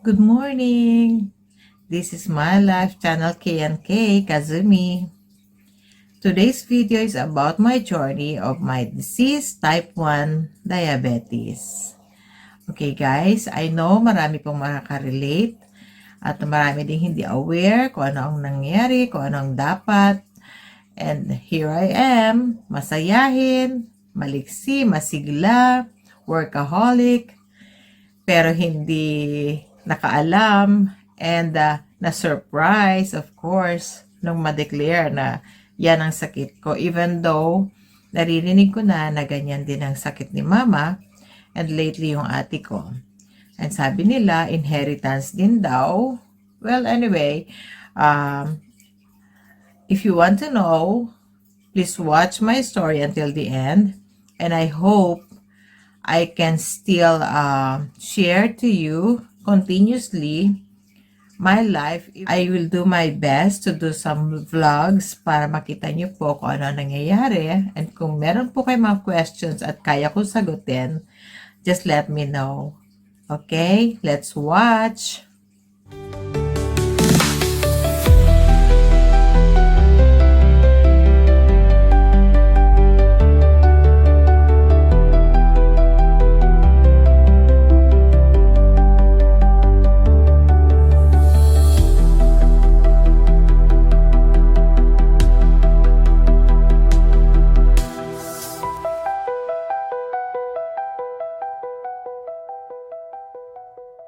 Good morning! This is my life channel K&K Kazumi. Today's video is about my journey of my disease type 1 diabetes. Okay guys, I know marami pong makaka-relate at marami ding hindi aware kung ano ang nangyari, kung ano ang dapat. And here I am, masayahin, maliksi, masigla, workaholic, pero hindi nakaalam and na-surprise of course nung ma-declare na yan ang sakit ko, even though naririnig ko na ganyan din ang sakit ni mama and lately yung ate ko. And sabi nila inheritance din daw. Well, anyway, if you want to know, please watch my story until the end, and I hope I can still share to you continuously my life. I will do my best to do some vlogs para makita niyo po kung ano nangyayari. And kung meron po kayo mga questions at kaya ko sagutin, just let me know. Okay, let's watch.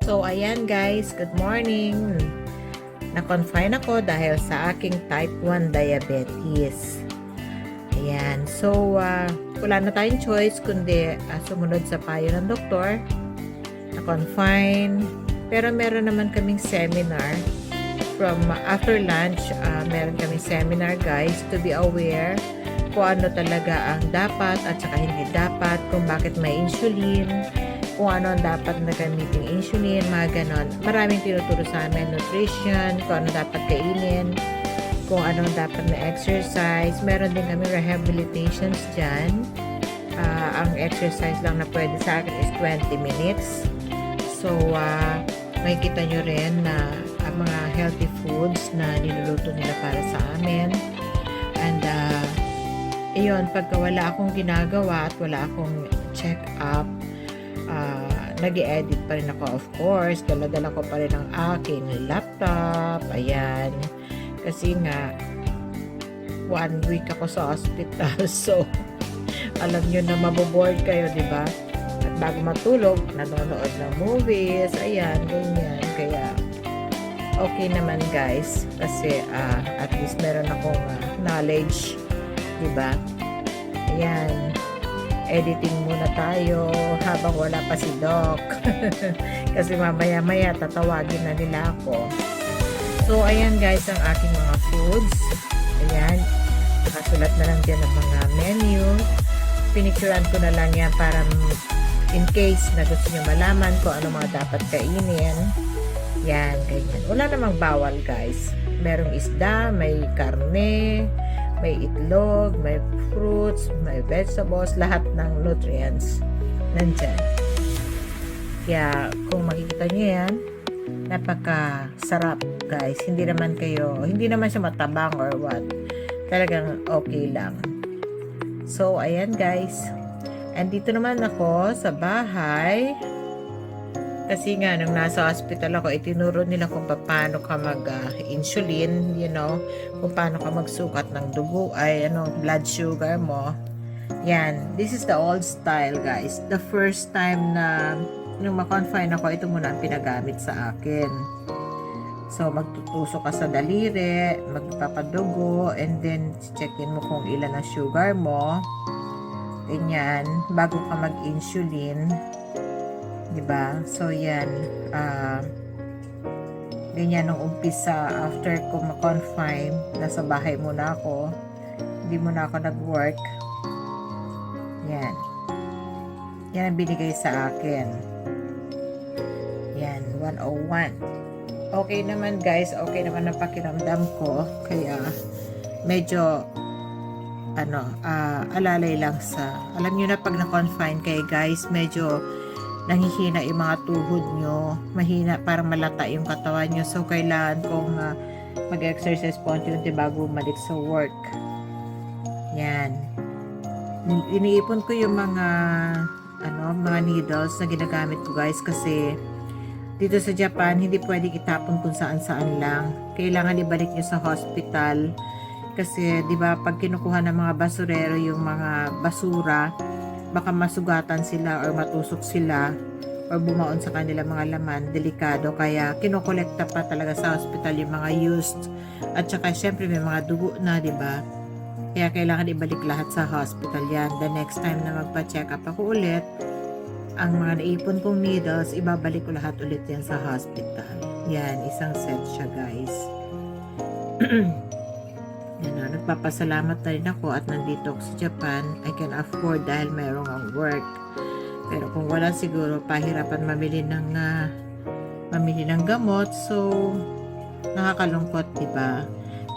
So, ayan guys, good morning. Na-confine ako dahil sa aking type 1 diabetes. Ayan, so wala na tayong choice kundi sumunod sa payo ng doktor. Na-confine, pero meron naman kaming seminar from after lunch. Meron kaming seminar guys to be aware kung ano talaga ang dapat at saka hindi dapat, kung bakit may insulin, kung ano ang dapat na gamitin insulin, mga ganon. Maraming tinuturo sa amin, nutrition, kung ano dapat kainin, kung ano dapat na exercise. Meron din kami rehabilitations dyan. Ang exercise lang na pwede sa akin is 20 minutes. So, makikita nyo rin na mga healthy foods na niluluto nila para sa amin. And, iyon, pagka wala akong ginagawa at wala akong check-up, nag-i-edit pa rin ako, of course. Dala-dala ko pa rin ang aking laptop. Ayan. Kasi nga, 1 week ako sa hospital. So, alam nyo na maboboard kayo, di ba? At bago matulog, nanonood ng movies. Ayan, ganyan. Kaya, okay naman guys. Kasi, at least meron akong knowledge. Di ba? Ayan. Editing muna tayo habang wala pa si Doc. Kasi mamaya-maya tatawagin na nila ako. So, ayan guys ang aking mga foods. Ayan. Nakasulat na lang dyan ang mga menu. Pinicturean ko na lang yan para in case na gusto nyo malaman kung ano mga dapat kainin. Yan, ganyan. Wala namang bawal guys. Merong isda, may karne, may itlog, may fruits, may vegetables, lahat ng nutrients nandyan. Kaya kung makikita nyo yan, napaka-sarap guys. Hindi naman siya matabang or what. Talagang okay lang. So, ayan guys. And dito naman ako sa bahay. Kasi nga, nung nasa hospital ako, itinuro nila kung paano ka mag-insulin, kung paano ka magsukat ng dugo, blood sugar mo. Yan. This is the old style, guys. The first time na nung ma-confine ako, ito muna ang pinagamit sa akin. So, magtutusok ka sa daliri, magpapadugo, and then checkin mo kung ilan ang sugar mo. Ganyan. Bago ka mag-insulin. Diba? So, yan. Ganyan nung umpisa. After ko ma-confine, nasa bahay muna ako. Hindi muna ako nag-work. Yan. Yan ang binigay sa akin. Yan. 101. Okay naman guys. Okay naman ang pakiramdam ko. Kaya, medyo alalay lang sa, alam nyo na pag na-confine kayo guys, medyo nanghihina yung mga tuhod nyo, mahina, parang malata yung katawan nyo. So, kailangan kong mag-exercise po unti-unti bago bumalik sa work. Yan. Iniipon ko yung mga mga needles na ginagamit ko guys, kasi dito sa Japan hindi pwedeng itapon kung saan-saan lang. Kailangan ibalik nyo sa hospital kasi 'di ba pag kinukuha ng mga basurero yung mga basura, baka masugatan sila or matusok sila or bumaon sa kanila mga laman, delikado. Kaya kinokolekta pa talaga sa hospital yung mga used, at saka syempre may mga dugo na, 'di ba? Kaya kailangan ibalik lahat sa hospital yan. The next time na magpa-check up ako ulit, ang mga naipon kong needles, ibabalik ko lahat ulit yan sa hospital. Yan, isang set siya guys. Yan o, nagpapasalamat na rin ako at nandito ako sa Japan. I can afford dahil mayroong ang work. Pero kung wala siguro, pahirapan mamili ng gamot. So, nakakalungkot, diba?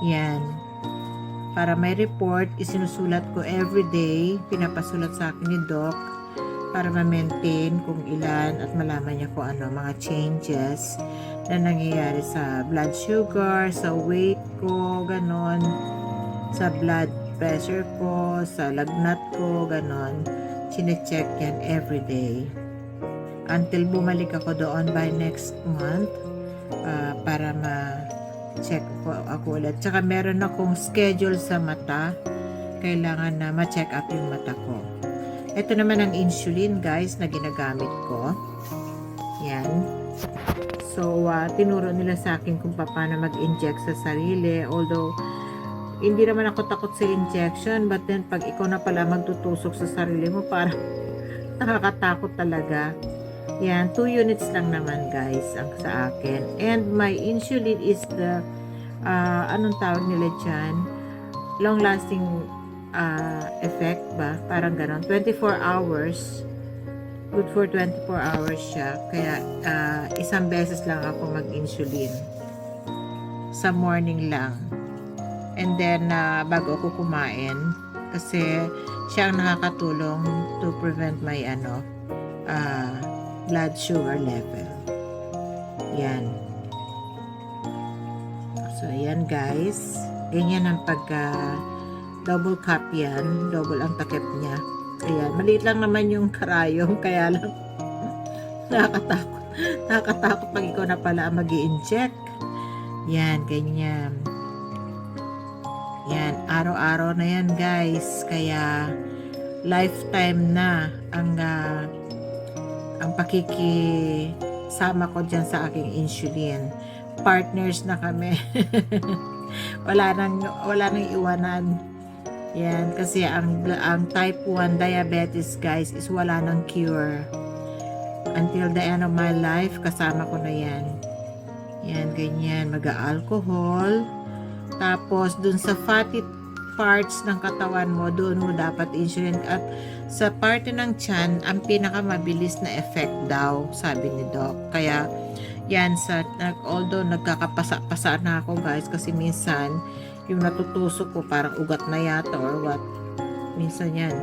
Yan. Para may report, isinusulat ko everyday, pinapasulat sa akin ni Doc para ma-maintain kung ilan at malaman niya kung ano, mga changes na nangyayari sa blood sugar, sa weight ko, ganon, sa blood pressure ko, sa lagnat ko, ganon. Chine-check yan everyday. Until bumalik ako doon by next month para check ko ako ulit. Tsaka meron akong schedule sa mata. Kailangan na ma-check up yung mata ko. Ito naman ang insulin guys na ginagamit ko. Yan. So, tinuro nila sa akin kung paano mag-inject sa sarili. Although, hindi naman ako takot sa injection. But then, pag ikaw na pala magtutusok sa sarili mo, parang nakakatakot talaga. Yan, 2 units lang naman guys ang sa akin. And my insulin is the anong tawag nila dyan? Long lasting effect ba? Parang ganon. 24 hours. Good for 24 hours siya. Kaya isang beses lang ako mag-insulin. Sa morning lang. And then bago ako kumain, kasi siya ang nakakatulong to prevent my blood sugar level. Yan. So, yan guys. Ganyan ang double cup yan. Double ang takip niya. Ayan. Maliit lang naman yung karayom. Kaya lang nakakatakot. Nakakatakot pag ikaw na pala mag-i-inject. Yan. Ganyan. Yan. Araw-araw na yan guys. Kaya lifetime na ang pakikisama ko dyan sa aking insulin. Partners na kami. wala nang iwanan. Yan, kasi ang type 1 diabetes guys is wala nang cure. Until the end of my life, kasama ko na yan. Yan, ganyan. Mag-alcohol. Tapos, dun sa fatty parts ng katawan mo, doon mo dapat insulin. At sa parte ng tiyan, ang pinakamabilis na effect daw, sabi ni Doc. Kaya, yan, although nagkakapasa-pasa na ako guys, kasi minsan, yung natutusok ko, parang ugat na yata or what. Minsan yan.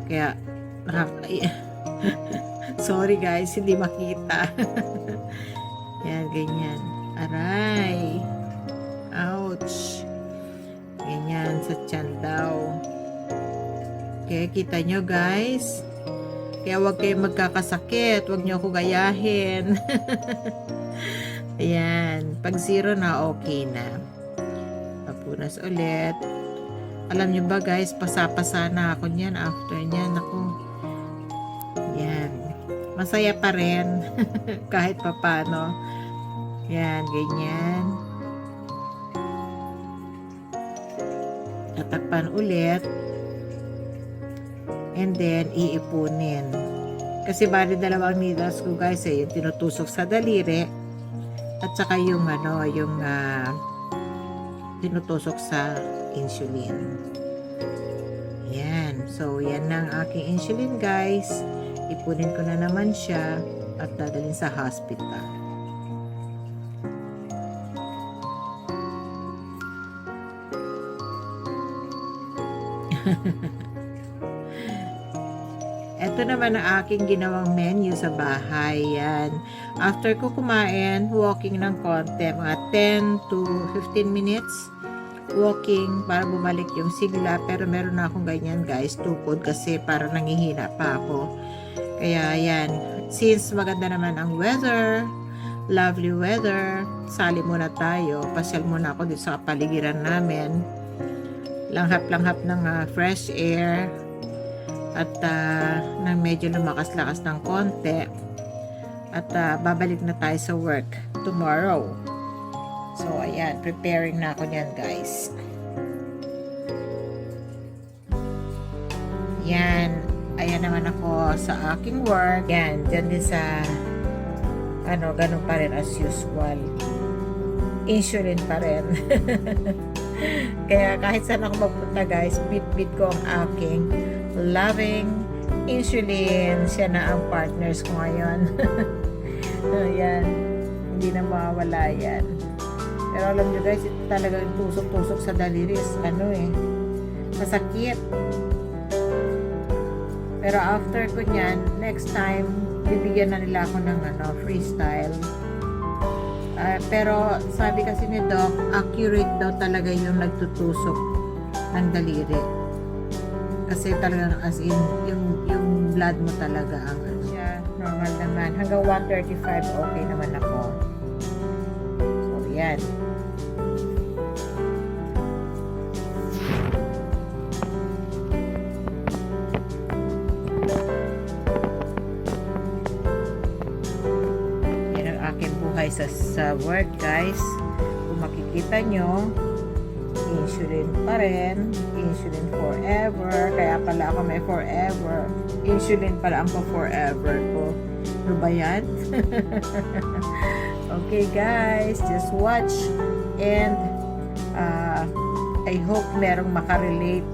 Kaya, sorry guys, hindi makita. Yan, ganyan. Aray. Ouch. Ganyan, sa tiyan daw. Kaya kita nyo guys. Kaya huwag kayong magkakasakit. Huwag nyo ako gayahin. Ayan. Pag 0 na, okay na. Papunas ulit. Alam nyo ba guys, pasapasa na ako niyan. After niyan, ako. Yan. Masaya pa rin. Kahit papano. Yan, ganyan. Tatakpan ulit. And then, iipunin. Kasi bali dalawang needles ko guys, yung tinutusok sa daliri at saka yung tinutusok sa insulin. Yan. So, yan ang aking insulin guys. Ipunin ko na naman siya at dadalhin sa hospital. ito naman ang aking ginawang menu sa bahay. Yan. After ko kumain, walking ng konti, mga 10 to 15 minutes walking para bumalik yung sigla. Pero meron na akong ganyan guys, tukod kasi para nangihina pa ako. Kaya yan, since maganda naman ang weather, lovely weather, sali muna tayo, pasyal muna ako dito sa kapaligiran namin, langhap-langhap ng fresh air at nang medyo lumakas-lakas ng konti at babalik na tayo sa work tomorrow. So ayan, preparing na ako niyan guys. Yan, ayan naman ako sa aking work. Yan, dyan din sa ganun pa rin as usual. Insulin pa rin. Kaya kahit saan ako magpunta guys, bit-bit ko ang aking loving insulin. Siya na ang partners ko ngayon. Ayan, hindi na mawawala yan. Pero alam nyo guys, ito talagang tusok-tusok sa daliris. Masakit. Pero after ko nyan, next time, bibigyan na nila ako ng freestyle. Pero sabi kasi ni Doc, accurate daw talaga yung nagtutusok ng daliri. Kasi talagang as in, yung blood mo talaga ang siya. Normal naman. Hanggang 135, okay naman ako. So, yan. Sa work guys, kung makikita nyo, insulin pa rin, insulin forever, kaya pala ako may forever, insulin pala ang forever ko. Ano ba yan? Okay guys, just watch and I hope merong makarelate